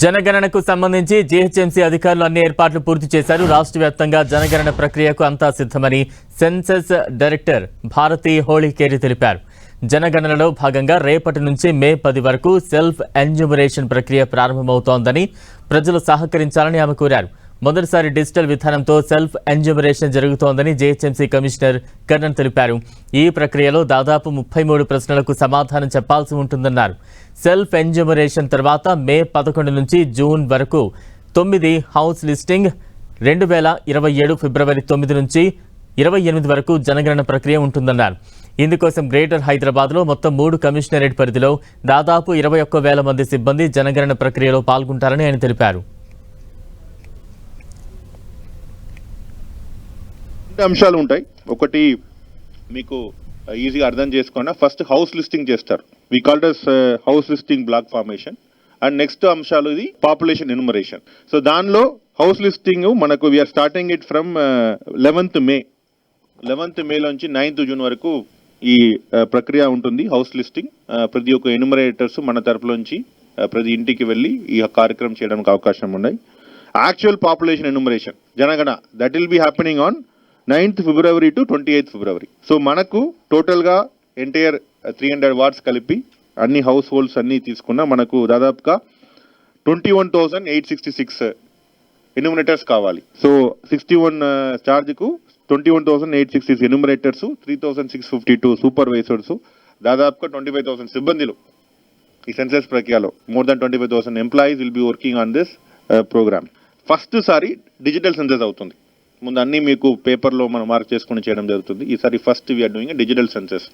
జనగణనకు సంబంధించి జీహెచ్ఎంసీ అధికారులు అన్ని ఏర్పాట్లు పూర్తి చేశారు. రాష్ట్ర వ్యాప్తంగా జనగణన ప్రక్రియకు అంతా సిద్ధమని సెన్సస్ డైరెక్టర్ భారతి హోళీకేరి తెలిపారు. జనగణనలో భాగంగా రేపటి నుంచి మే 10 వరకు సెల్ఫ్ ఎన్యూమరేషన్ ప్రక్రియ ప్రారంభమవుతోందని ప్రజలు సహకరించాలని ఆమె కోరారు. మొదటిసారి డిజిటల్ విధానంతో సెల్ఫ్ ఎన్యూమరేషన్ జరుగుతోందని జీహెచ్ఎంసీ కమిషనర్ కర్ణన్ తెలిపారు. ఈ ప్రక్రియలో దాదాపు 33 ప్రశ్నలకు సమాధానం చెప్పాల్సి ఉంటుందన్నారు. సెల్ఫ్ ఎన్యూమరేషన్ తర్వాత మే 11 నుంచి జూన్ వరకు 9 హౌస్ లిస్టింగ్, 2027 ఫిబ్రవరి 9 నుంచి 28 వరకు జనగణన ప్రక్రియ ఉంటుందన్నారు. ఇందుకోసం గ్రేటర్ హైదరాబాద్లో మొత్తం 3 కమిషనరేట్ పరిధిలో దాదాపు 21,000 మంది సిబ్బంది జనగణన ప్రక్రియలో పాల్గొంటారని ఆయన తెలిపారు. అంశాలు ఉంటాయి. ఒకటి మీకు ఈజీగా అర్థం చేసుకున్నా, ఫస్ట్ హౌస్ లిస్టింగ్ చేస్తారు. We called as house listing block formation. And next అంశాలు ఇది పాపులేషన్ ఎన్యూమరేషన్. సో దానిలో హౌస్ లిస్టింగ్ మనకు we are starting it from 11th May నుంచి 9th జూన్ వరకు ఈ ప్రక్రియ ఉంటుంది. హౌస్ లిస్టింగ్ ప్రతి ఒక్క ఎన్యూమరేటర్స్ మన తరపులోంచి ప్రతి ఇంటికి వెళ్ళి ఈ కార్యక్రమం చేయడానికి అవకాశం ఉన్నాయి. యాక్చువల్ పాపులేషన్ ఎన్యూమరేషన్ జనగణ that will be happening on 9th February to 28th February. So మనకు టోటల్గా ఎంటైర్ 300 వార్డ్స్ కలిపి అన్ని హౌస్ హోల్డ్స్ అన్నీ తీసుకున్నా మనకు దాదాపుగా 21,866 ఎన్యూమరేటర్స్ కావాలి. సో 61 ఛార్జ్కు 21,866 ఎన్యూమరేటర్స్, 3,652 సూపర్వైజర్స్, దాదాపుగా 25,000 సిబ్బందిలు ఈ సెన్సస్ ప్రక్రియలో. More than 25,000 employees will be working on this programme. First సారి డిజిటల్ సెన్సస్ అవుతుంది. ముందు అన్నీ మీకు పేపర్లో మనం మార్క్ చేసుకుని చేయడం జరుగుతుంది. ఈసారి first we are doing digital census.